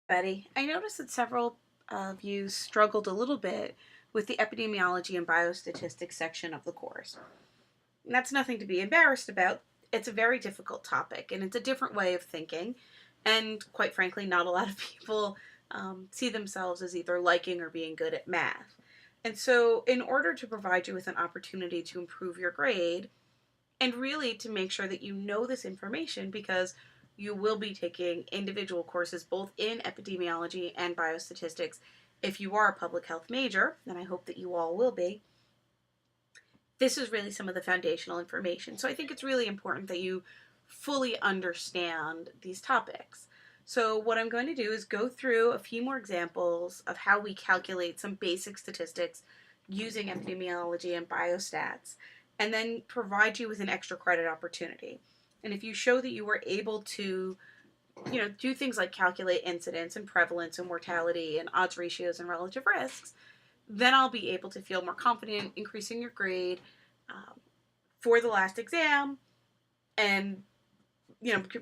Betty, I noticed that several of you struggled a little bit with the epidemiology and biostatistics section of the course. And that's nothing to be embarrassed about. It's a very difficult topic, and it's a different way of thinking. And quite frankly, not a lot of people see themselves as either liking or being good at math. And so, in order to provide you with an opportunity to improve your grade, and really to make sure that you know this information, because you will be taking individual courses both in epidemiology and biostatistics if you are a public health major, and I hope that you all will be. This is really some of the foundational information. So I think it's really important that you fully understand these topics. So what I'm going to do is go through a few more examples of how we calculate some basic statistics using epidemiology and biostats, and then provide you with an extra credit opportunity. And if you show that you were able to, do things like calculate incidence and prevalence and mortality and odds ratios and relative risks, then I'll be able to feel more confident increasing your grade for the last exam and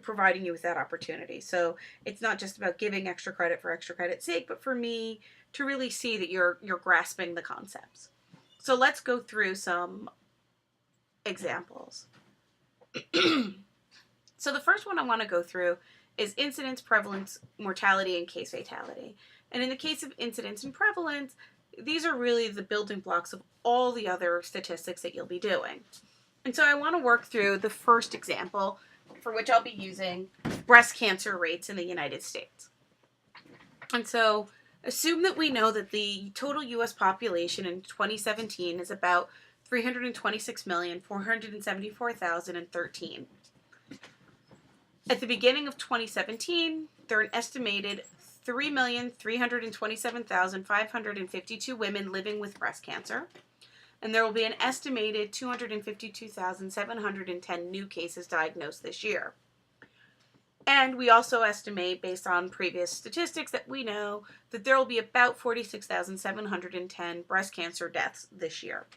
providing you with that opportunity. So it's not just about giving extra credit for extra credit's sake, but for me to really see that you're grasping the concepts. So let's go through some examples. So the first one I want to go through is incidence, prevalence, mortality, and case fatality. And in the case of incidence and prevalence, these are really the building blocks of all the other statistics that you'll be doing. And so I want to work through the first example, for which I'll be using breast cancer rates in the United States. And so assume that we know that the total U.S. population in 2017 is about 326,474,013. At the beginning of 2017, there are an estimated 3,327,552 women living with breast cancer, and there will be an estimated 252,710 new cases diagnosed this year. And we also estimate, based on previous statistics, that we know that there will be about 46,710 breast cancer deaths this year.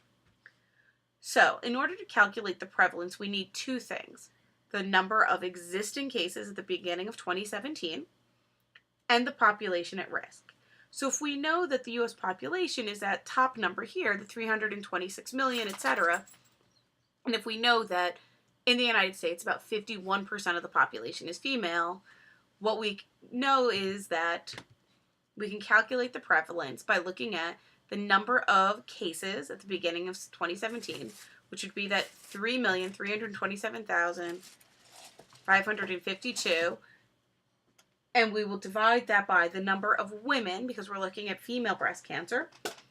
So, in order to calculate the prevalence, we need two things: the number of existing cases at the beginning of 2017 and the population at risk. So if we know that the U.S. population is that top number here, the 326 million, etc., and if we know that in the United States about 51% of the population is female, what we know is that we can calculate the prevalence by looking at the number of cases at the beginning of 2017, which would be that 3,327,552, and we will divide that by the number of women, because we're looking at female breast cancer,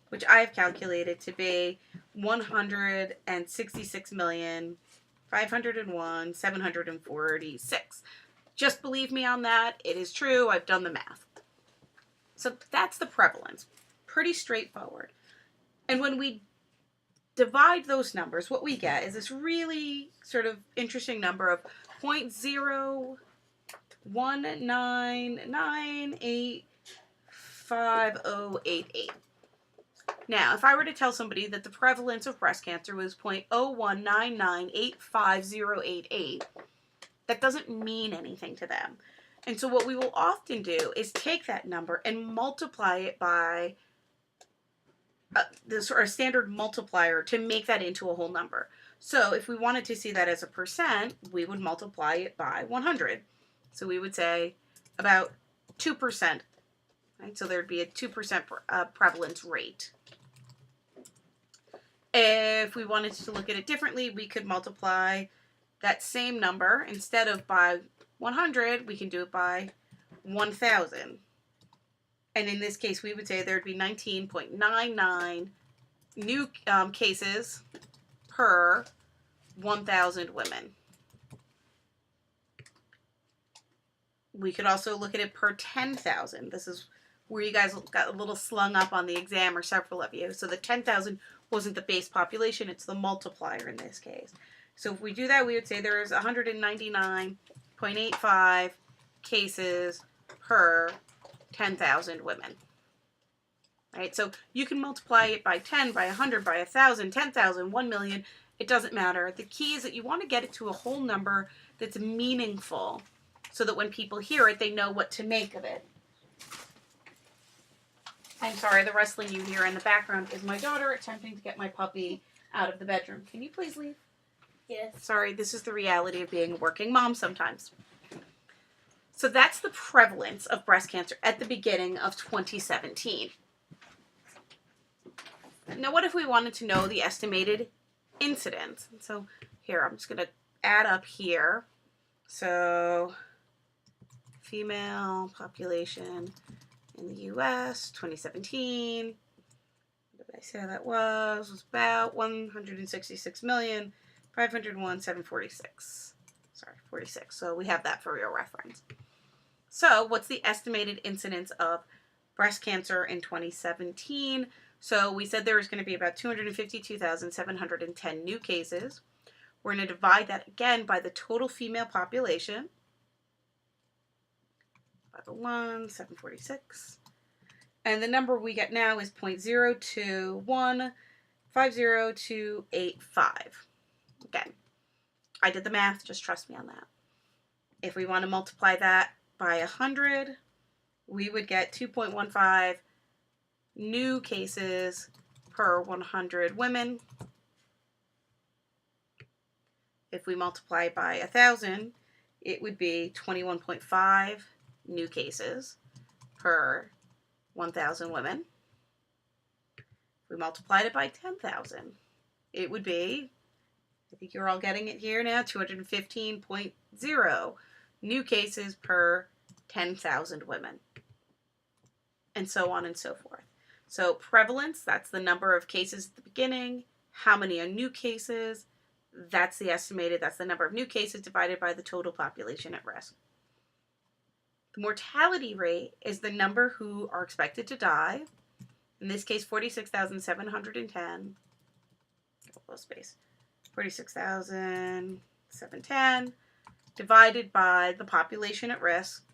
which I have calculated to be 166,501,746. Just believe me on that. It is true. I've done the math. So that's the prevalence. Pretty straightforward. And when we divide those numbers, what we get is this really sort of interesting number of 0.019985088. Now, if I were to tell somebody that the prevalence of breast cancer was 0.019985088, that doesn't mean anything to them. And so what we will often do is take that number and multiply it by the sort of standard multiplier to make that into a whole number. So if we wanted to see that as a percent, we would multiply it by 100. So we would say about 2%. Right? So there'd be a 2% prevalence rate. If we wanted to look at it differently, we could multiply that same number. Instead of by 100, we can do it by 1,000. And in this case, we would say there'd be 19.99 new cases per 1,000 women. We could also look at it per 10,000. This is where you guys got a little slung up on the exam, or several of you. So the 10,000 wasn't the base population, it's the multiplier in this case. So if we do that, we would say there is 199.85 cases per 10,000 women. Right? So you can multiply it by 10, by 100, by 1,000, 10,000, 1 million. It doesn't matter. The key is that you want to get it to a whole number that's meaningful, so that when people hear it, they know what to make of it. I'm sorry, the rustling you hear in the background is my daughter attempting to get my puppy out of the bedroom. Can you please leave? Yes. Sorry, this is the reality of being a working mom sometimes. So that's the prevalence of breast cancer at the beginning of 2017. Now, what if we wanted to know the estimated incidence? So here, I'm just going to add up here. So female population in the U.S., 2017. What did I say that was? It was about 166,501,746. Sorry, 46. So we have that for your reference. So what's the estimated incidence of breast cancer in 2017? So we said there was going to be about 252,710 new cases. We're going to divide that again by the total female population. 501,746. And the number we get now is 0.02150,285. Again, I did the math, just trust me on that. If we want to multiply that by 100, we would get 2.15 new cases per 100 women. If we multiply by 1,000, it would be 21.5 new cases per 1,000 women. If we multiplied it by 10,000, it would be, I think you're all getting it here now, 215.0 new cases per 10,000 women. And so on and so forth. So prevalence, that's the number of cases at the beginning. How many are new cases? That's the estimated, that's the number of new cases divided by the total population at risk. The mortality rate is the number who are expected to die. In this case, 46,710. Space. 46,710 divided by the population at risk.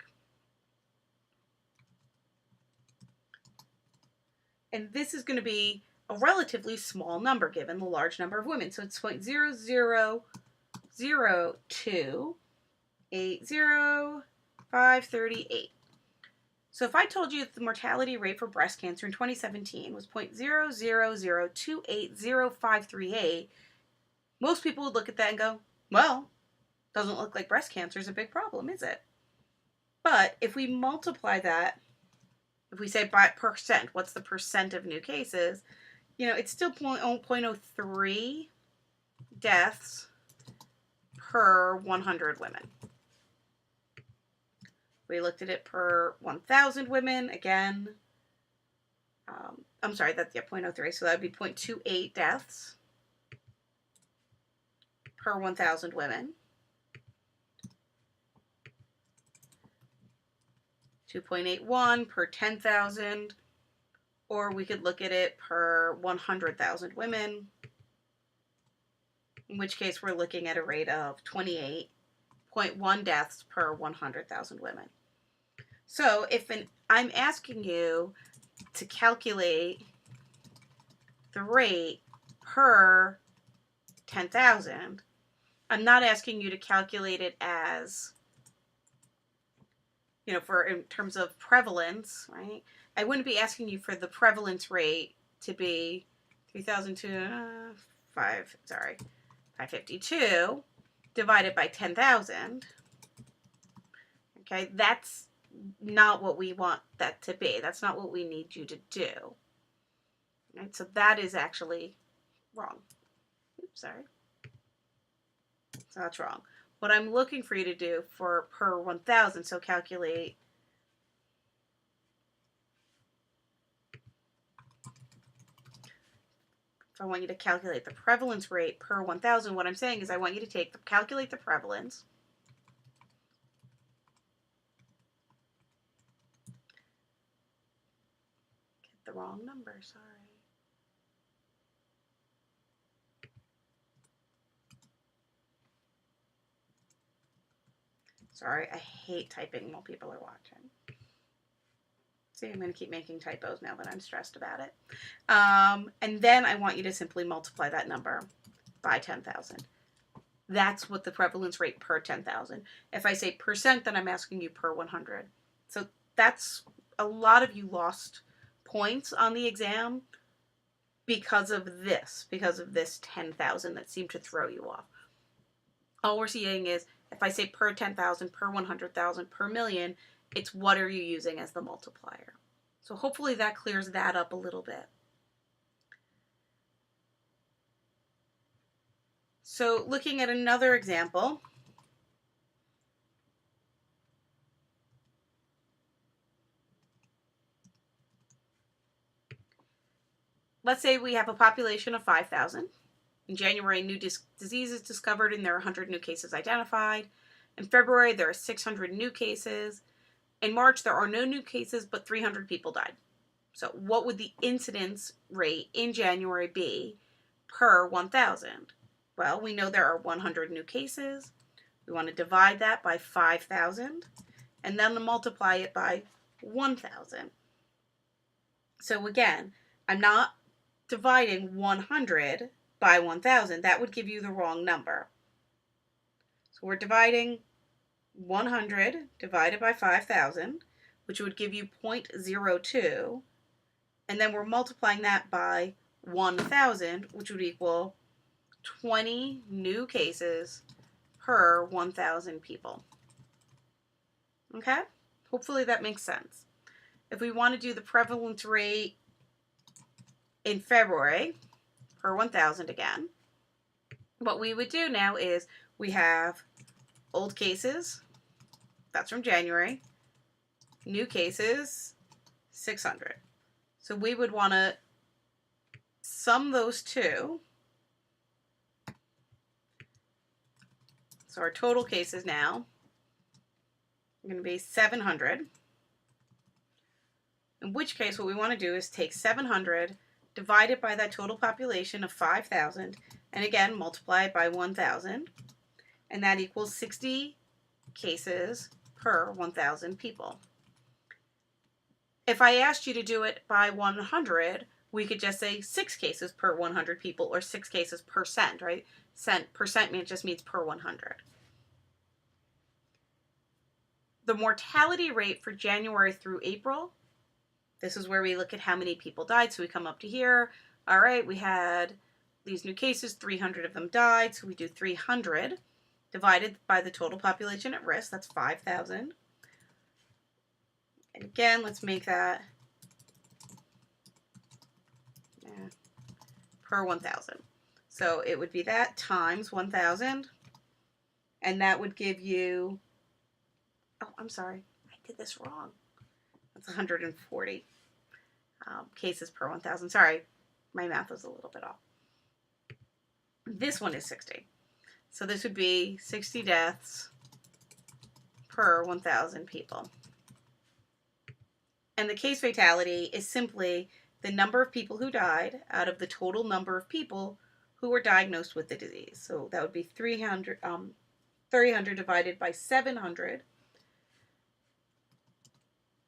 And this is going to be a relatively small number given the large number of women. So it's 0.000280538. So if I told you that the mortality rate for breast cancer in 2017 was 0.000280538, most people would look at that and go, well, doesn't look like breast cancer is a big problem, is it? But if we multiply that, if we say by percent, what's the percent of new cases? It's still 0.03 deaths per 100 women. We looked at it per 1,000 women. Again, I'm sorry, that's 0.03, so that would be 0.28 deaths per 1,000 women. 2.81 per 10,000, or we could look at it per 100,000 women, in which case we're looking at a rate of 28.1 deaths per 100,000 women. So if I'm asking you to calculate the rate per 10,000, I'm not asking you to calculate it as, in terms of prevalence, right? I wouldn't be asking you for the prevalence rate to be 552 divided by 10,000. Okay, that's not what we want that to be. That's not what we need you to do. Right? So that is actually wrong. Oops, sorry. So that's wrong. What I'm looking for you to do for per 1,000, so calculate if I want you to calculate the prevalence rate per 1,000, what I'm saying is I want you to calculate the prevalence. Get the wrong number, sorry. Sorry, I hate typing while people are watching. See, I'm going to keep making typos now that I'm stressed about it. And then I want you to simply multiply that number by 10,000. That's what the prevalence rate per 10,000. If I say percent, then I'm asking you per 100. So that's, a lot of you lost points on the exam because of this 10,000 that seemed to throw you off. All we're seeing is if I say per 10,000, per 100,000, per million, it's what are you using as the multiplier. So hopefully that clears that up a little bit. So looking at another example, let's say we have a population of 5,000. In January, new diseases discovered and there are 100 new cases identified. In February, there are 600 new cases. In March, there are no new cases, but 300 people died. So what would the incidence rate in January be per 1,000? Well, we know there are 100 new cases. We want to divide that by 5,000 and then multiply it by 1,000. So again, I'm not dividing 100 by 1,000. That would give you the wrong number. So we're dividing 100 divided by 5,000, which would give you 0.02, and then we're multiplying that by 1,000, which would equal 20 new cases per 1,000 people. Okay? Hopefully that makes sense. If we want to do the prevalence rate in February per 1,000 again, what we would do now is we have old cases, that's from January, new cases, 600. So we would want to sum those two. So our total cases now are going to be 700. In which case what we want to do is take 700 divided by that total population of 5,000 and again multiply it by 1,000, and that equals 60 cases per 1,000 people. If I asked you to do it by 100, we could just say 6 cases per 100 people or 6 cases per cent, right? Percent just means per 100. The mortality rate for January through April, this is where we look at how many people died. So we come up to here. All right, we had these new cases, 300 of them died. So we do 300 divided by the total population at risk. That's 5,000. And again, let's make that per 1,000. So it would be that times 1,000. And that would give you, oh, I'm sorry, I did this wrong. That's 140 cases per 1,000. Sorry, my math was a little bit off. This one is 60. So this would be 60 deaths per 1,000 people. And the case fatality is simply the number of people who died out of the total number of people who were diagnosed with the disease. So that would be 300 divided by 700.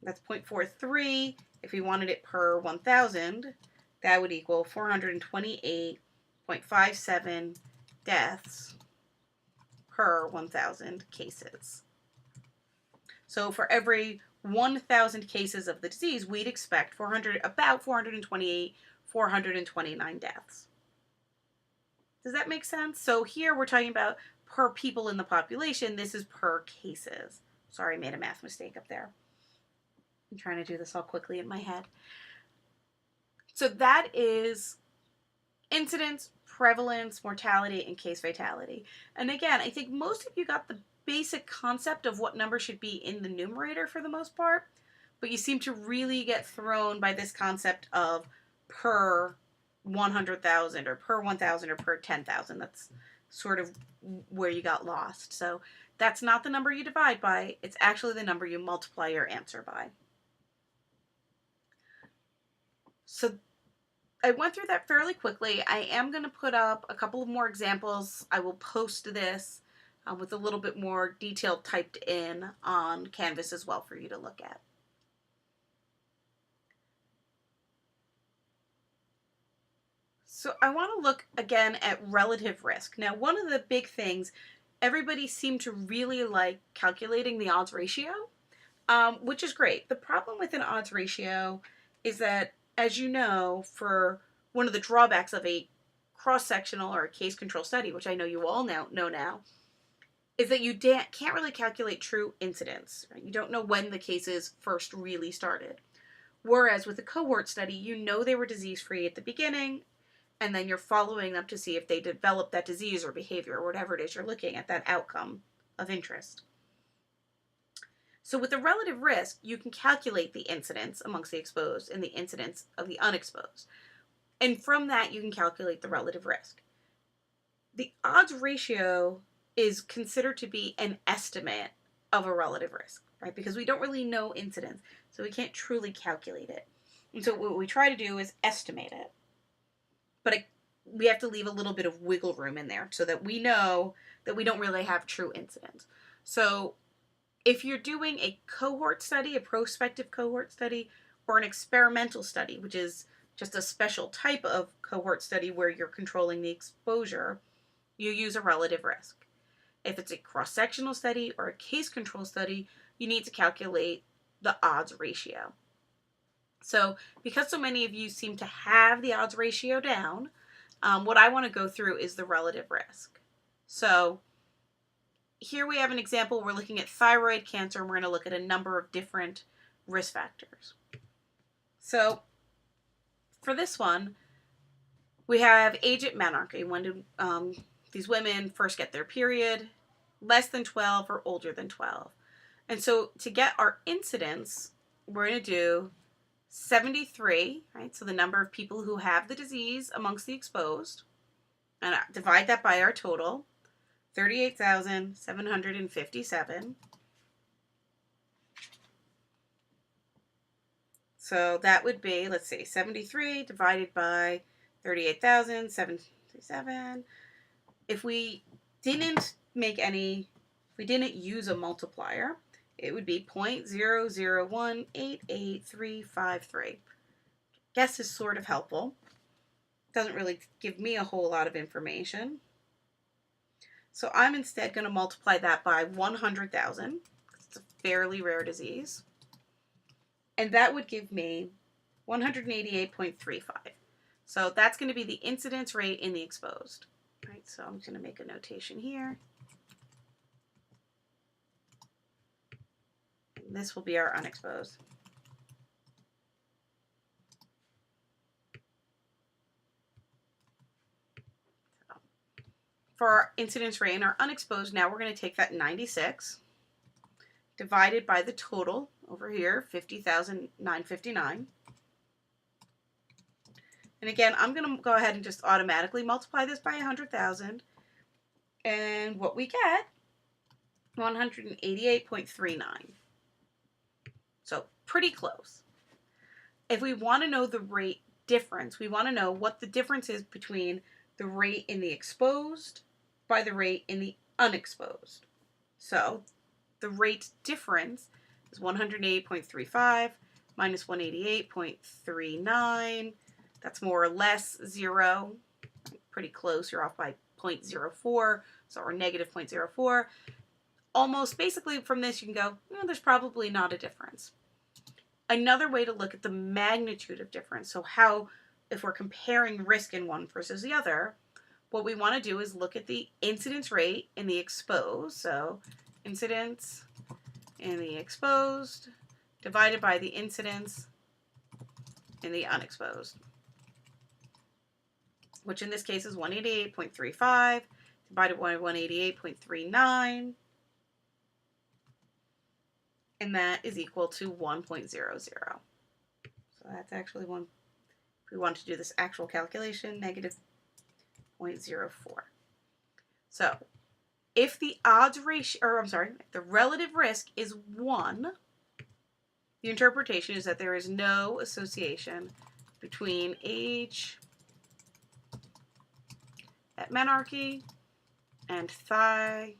That's 0.43. If we wanted it per 1,000, that would equal 428.57 deaths per 1,000 cases. So for every 1,000 cases of the disease, we'd expect about 429 deaths. Does that make sense? So here we're talking about per people in the population. This is per cases. Sorry, I made a math mistake up there. I'm trying to do this all quickly in my head. So that is incidence, prevalence, mortality, and case fatality. And again, I think most of you got the basic concept of what number should be in the numerator for the most part, but you seem to really get thrown by this concept of per 100,000 or per 1,000 or per 10,000. That's sort of where you got lost. So that's not the number you divide by. It's actually the number you multiply your answer by. So I went through that fairly quickly. I am going to put up a couple of more examples. I will post this with a little bit more detail typed in on Canvas as well for you to look at. So I want to look again at relative risk. Now, one of the big things, everybody seemed to really like calculating the odds ratio, which is great. The problem with an odds ratio is that, as you know, for one of the drawbacks of a cross-sectional or a case control study, which I know you all know now, is that you can't really calculate true incidence. Right? You don't know when the cases first really started. Whereas with a cohort study, you know they were disease-free at the beginning, and then you're following them to see if they develop that disease or behavior or whatever it is you're looking at, that outcome of interest. So with the relative risk, you can calculate the incidence amongst the exposed and the incidence of the unexposed. And from that, you can calculate the relative risk. The odds ratio is considered to be an estimate of a relative risk, right? Because we don't really know incidence, so we can't truly calculate it. And so what we try to do is estimate it. But we have to leave a little bit of wiggle room in there so that we know that we don't really have true incidence. So if you're doing a cohort study, a prospective cohort study, or an experimental study, which is just a special type of cohort study where you're controlling the exposure, you use a relative risk. If it's a cross-sectional study or a case control study, you need to calculate the odds ratio. So because so many of you seem to have the odds ratio down, what I want to go through is the relative risk. So here we have an example. We're looking at thyroid cancer, and we're going to look at a number of different risk factors. So for this one, we have age at menarche. When do these women first get their period? Less than 12 or older than 12. And so to get our incidence, we're going to do 73, right? So the number of people who have the disease amongst the exposed, and divide that by our total, 38,757. So that would be, let's see, 73 divided by 38,757. If we didn't use a multiplier, it would be 0.00188,353. Guess is sort of helpful. Doesn't really give me a whole lot of information. So I'm instead going to multiply that by 100,000. It's a fairly rare disease. And that would give me 188.35. So that's going to be the incidence rate in the exposed. Right, so I'm going to make a notation here. And this will be our unexposed. For our incidence rate and our unexposed, now we're going to take that 96 divided by the total over here, 50,959. And again, I'm going to go ahead and just automatically multiply this by 100,000. And what we get, 188.39. So pretty close. If we want to know the rate difference, we want to know what the difference is between the rate in the exposed by the rate in the unexposed. So the rate difference is 108.35 minus 188.39. That's more or less 0. Pretty close. You're off by 0.04, so or negative 0.04. Almost basically from this you can go, there's probably not a difference. Another way to look at the magnitude of difference, so how, if we're comparing risk in one versus the other, what we want to do is look at the incidence rate in the exposed, so incidence in the exposed divided by the incidence in the unexposed, which in this case is 188.35 divided by 188.39, and that is equal to 1.00. So that's actually if we want to do this actual calculation, negative 0.04. So if the odds ratio, the relative risk is 1, the interpretation is that there is no association between age at menarche and thyroid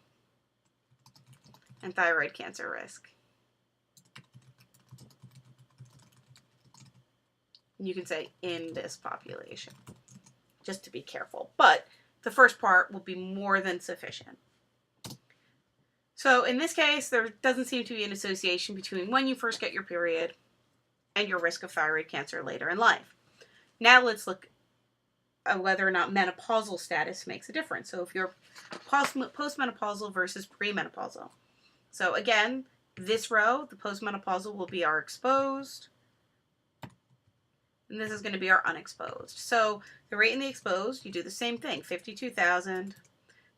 cancer risk. You can say in this population, just to be careful. But the first part will be more than sufficient. So in this case, there doesn't seem to be an association between when you first get your period and your risk of thyroid cancer later in life. Now let's look at whether or not menopausal status makes a difference. So if you're postmenopausal versus premenopausal. So again, this row, the postmenopausal, will be our exposed, and this is going to be our unexposed. So the rate in the exposed, you do the same thing, 52,000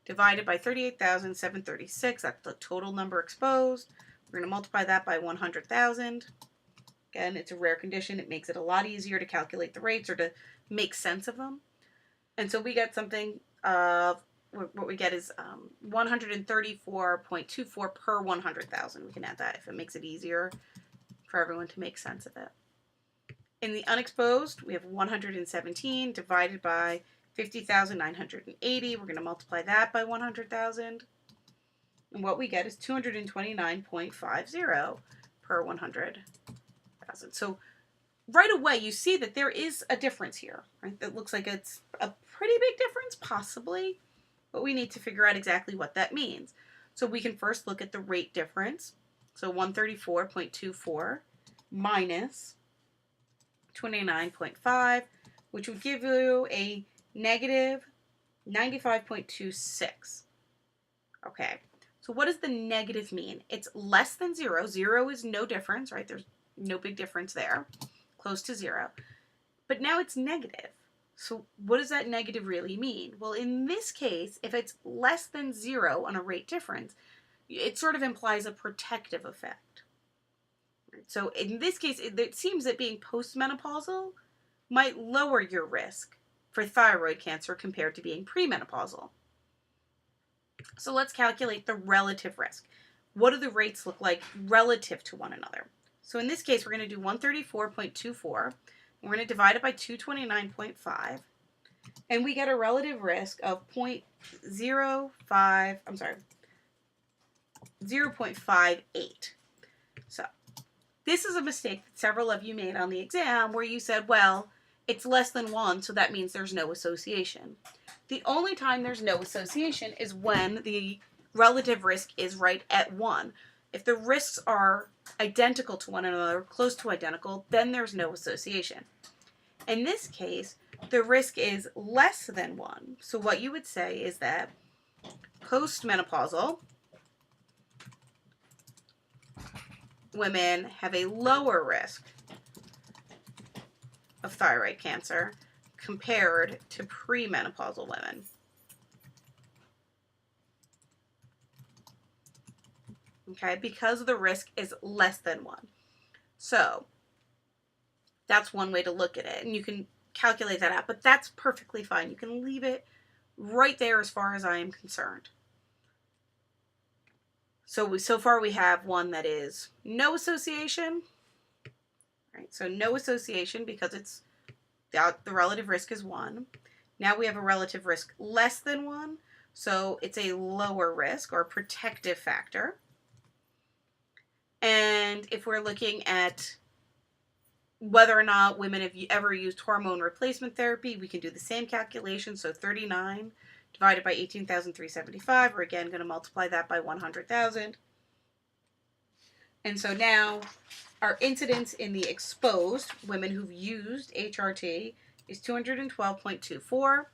divided by 38,736. That's the total number exposed. We're going to multiply that by 100,000. Again, it's a rare condition. It makes it a lot easier to calculate the rates or to make sense of them. And so we get something of, what we get is 134.24 per 100,000. We can add that if it makes it easier for everyone to make sense of it. In the unexposed, we have 117 divided by 50,980. We're going to multiply that by 100,000. And what we get is 229.50 per 100,000. So right away, you see that there is a difference here. Right? That looks like it's a pretty big difference, possibly. But we need to figure out exactly what that means. So we can first look at the rate difference. So 134.24 minus 29.5, which would give you a negative 95.26. Okay, so what does the negative mean? It's less than 0. 0 is no difference, right? There's no big difference there, close to 0. But now it's negative. So what does that negative really mean? Well, in this case, if it's less than 0 on a rate difference, it sort of implies a protective effect. So in this case, it seems that being postmenopausal might lower your risk for thyroid cancer compared to being premenopausal. So let's calculate the relative risk. What do the rates look like relative to one another? So in this case, we're going to do 134.24. We're going to divide it by 229.5, and we get a relative risk of 0.58. So this is a mistake that several of you made on the exam where you said, well, it's less than 1, so that means there's no association. The only time there's no association is when the relative risk is right at 1. If the risks are identical to one another, close to identical, then there's no association. In this case, the risk is less than 1. So what you would say is that postmenopausal women have a lower risk of thyroid cancer compared to premenopausal women. Okay, because the risk is less than 1. So that's one way to look at it, and you can calculate that out, but that's perfectly fine. You can leave it right there as far as I am concerned. So far we have one that is no association, right? So no association because it's the relative risk is 1. Now we have a relative risk less than 1, so it's a lower risk or protective factor. And if we're looking at whether or not women have ever used hormone replacement therapy, we can do the same calculation. So 39 divided by 18,375. We're again going to multiply that by 100,000. And so now our incidence in the exposed women who've used HRT is 212.24.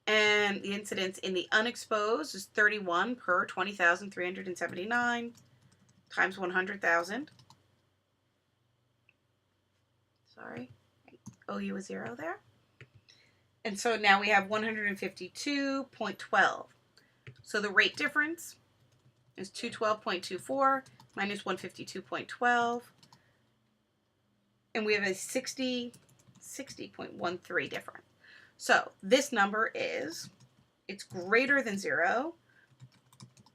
And the incidence in the unexposed is 31 per 20,379 times 100,000. Sorry, I owe you a 0 there. And so now we have 152.12. So the rate difference is 212.24 minus 152.12. And we have a 60.13 difference. So this number it's greater than 0,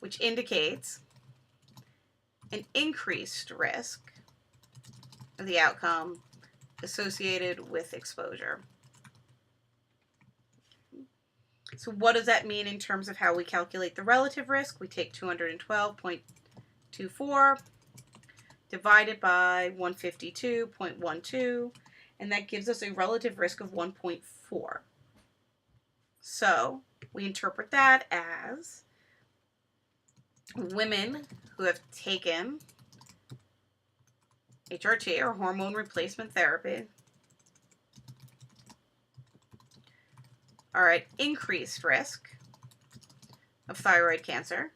which indicates an increased risk of the outcome associated with exposure. So what does that mean in terms of how we calculate the relative risk? We take 212.24 divided by 152.12, and that gives us a relative risk of 1.4. So we interpret that as women who have taken HRT, or hormone replacement therapy, are at increased risk of thyroid cancer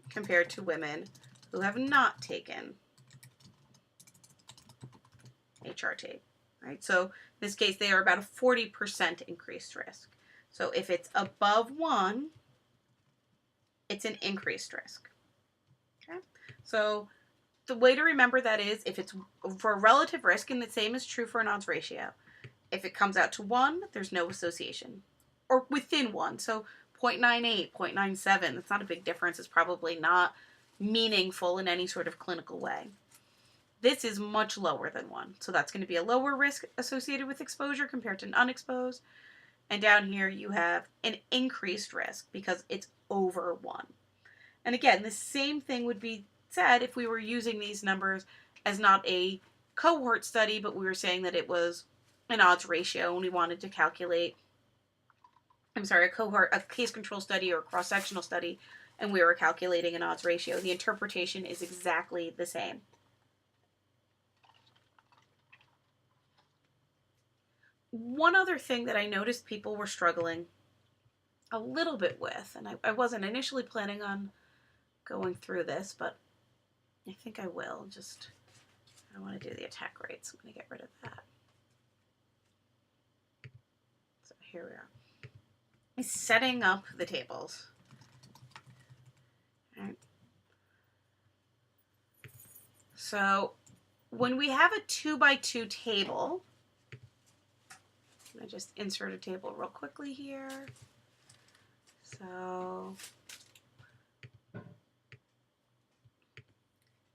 compared to women who have not taken HRT. Right? So in this case, they are about a 40% increased risk. So if it's above 1, it's an increased risk. Okay? So the way to remember that is if it's for a relative risk, and the same is true for an odds ratio. If it comes out to 1, there's no association. Or within 1. So 0.98, 0.97, that's not a big difference. It's probably not meaningful in any sort of clinical way. This is much lower than 1. So that's going to be a lower risk associated with exposure compared to unexposed. And down here you have an increased risk because it's over 1. And again, the same thing would be said if we were using these numbers as not a cohort study, but we were saying that it was an odds ratio and we wanted to calculate, a case control study or a cross-sectional study, and we were calculating an odds ratio. The interpretation is exactly the same. One other thing that I noticed people were struggling a little bit with, and I wasn't initially planning on going through this, but I think I will. I don't want to do the attack rates. I'm going to get rid of that. So here we are. Is setting up the tables. All right. So when we have a 2x2 table, I just insert a table real quickly here. So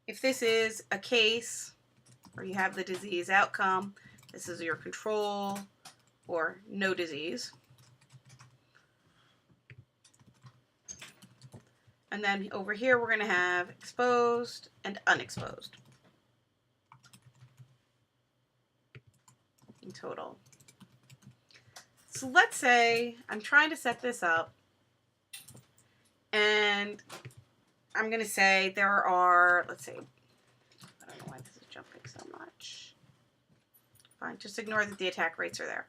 if this is a case where you have the disease outcome, this is your control or no disease. And then over here we're going to have exposed and unexposed in total. So let's say I'm trying to set this up, and I'm going to say there are, let's see, I don't know why this is jumping so much. Fine, just ignore that the attack rates are there.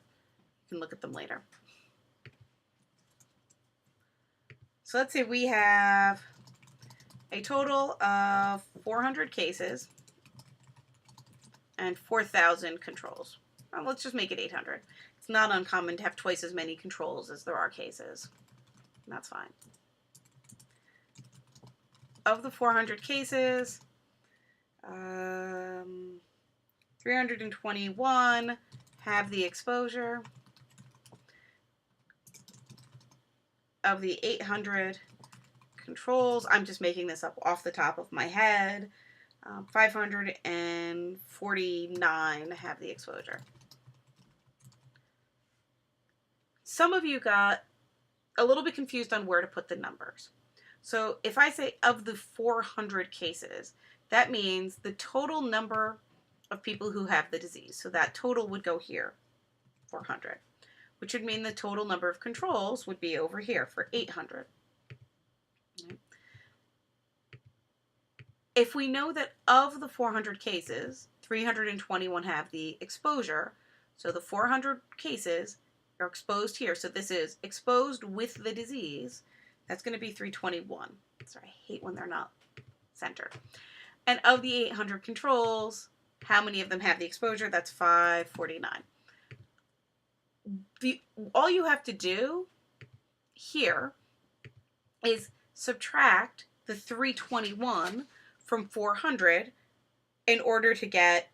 You can look at them later. So let's say we have a total of 400 cases and 4,000 controls. Well, let's just make it 800. It's not uncommon to have twice as many controls as there are cases. And that's fine. Of the 400 cases, 321 have the exposure. Of the 800 controls, I'm just making this up off the top of my head, 549 have the exposure. Some of you got a little bit confused on where to put the numbers. So if I say of the 400 cases, that means the total number of people who have the disease. So that total would go here, 400, which would mean the total number of controls would be over here for 800. Okay. If we know that of the 400 cases, 321 have the exposure, so the 400 cases are exposed here. So this is exposed with the disease. That's going to be 321. Sorry, I hate when they're not centered. And of the 800 controls, how many of them have the exposure? That's 549. All you have to do here is subtract the 321 from 400 in order to get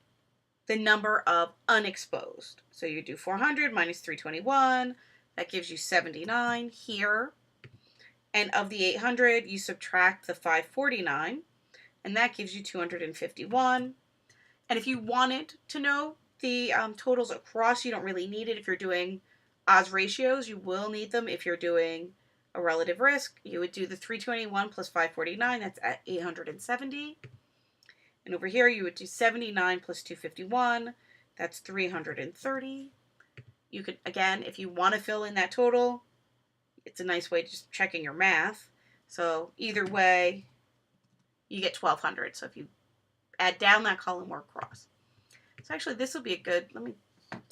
the number of unexposed. So you do 400 minus 321, that gives you 79 here. And of the 800, you subtract the 549, and that gives you 251. And if you wanted to know the totals across, you don't really need it. If you're doing odds ratios, you will need them. If you're doing a relative risk, you would do the 321 plus 549, that's at 870. And over here, you would do 79 plus 251, that's 330. You could, again, if you want to fill in that total, it's a nice way of just checking your math. So either way, you get 1,200. So if you add down that column or across. So actually this will be a good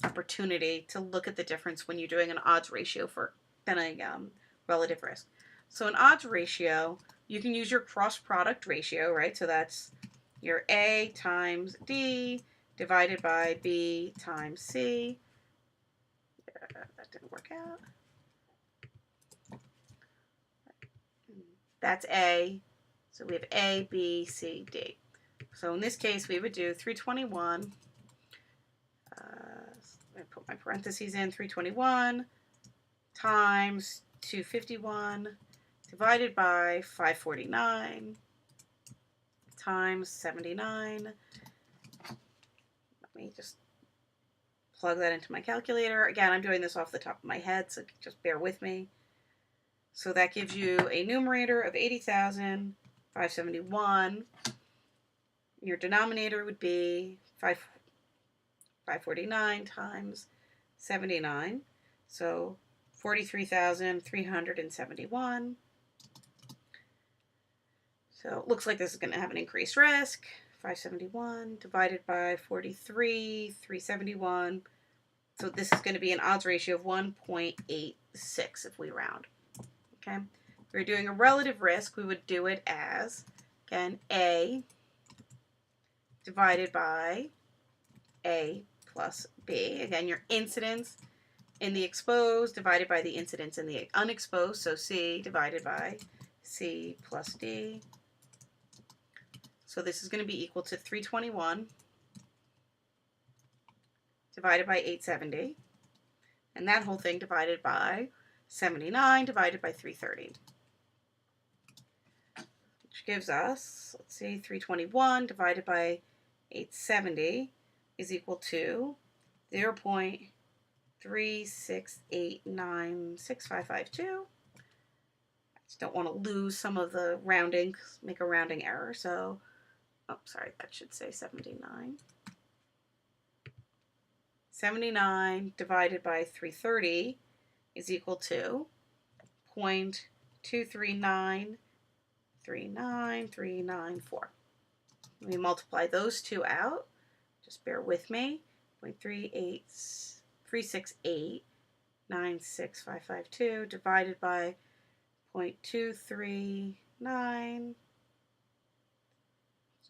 opportunity to look at the difference when you're doing an odds ratio for then a relative risk. So an odds ratio, you can use your cross product ratio, right? So that's your A times D divided by B times C. That didn't work out. That's A. So we have A, B, C, D. So in this case, we would do 321. I put my parentheses in, 321 times 251 divided by 549 times 79. Let me just plug that into my calculator. Again, I'm doing this off the top of my head, so just bear with me. So that gives you a numerator of 80,571. Your denominator would be 549 times 79. So 43,371. So it looks like this is going to have an increased risk. 571 divided by 43,371. So this is going to be an odds ratio of 1.86 if we round. Okay. If we're doing a relative risk, we would do it as, again, A divided by A plus B. Again, your incidence in the exposed divided by the incidence in the unexposed. So C divided by C plus D. So this is going to be equal to 321 divided by 870. And that whole thing divided by 79 divided by 330. Which gives us, let's see, 321 divided by 870 is equal to 0.368965552. I just don't want to lose some of the rounding, make a rounding error. So, oh, sorry, that should say 79. 79 divided by 330 is equal to 0.23939394. Let me multiply those two out. Just bear with me. 0.368965552 divided by 0.239.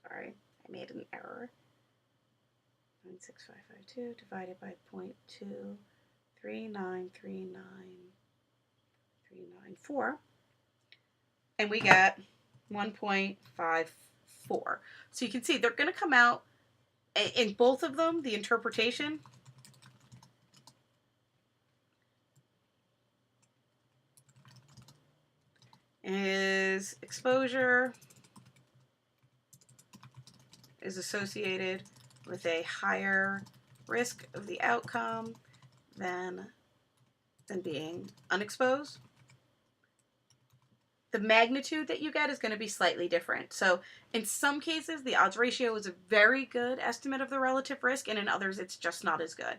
Sorry, I made an error. 96552 divided by 0.2393994. And we get 1.54. So you can see they're going to come out in both of them, the interpretation is exposure is associated with a higher risk of the outcome than being unexposed. The magnitude that you get is going to be slightly different. So in some cases, the odds ratio is a very good estimate of the relative risk, and in others, it's just not as good.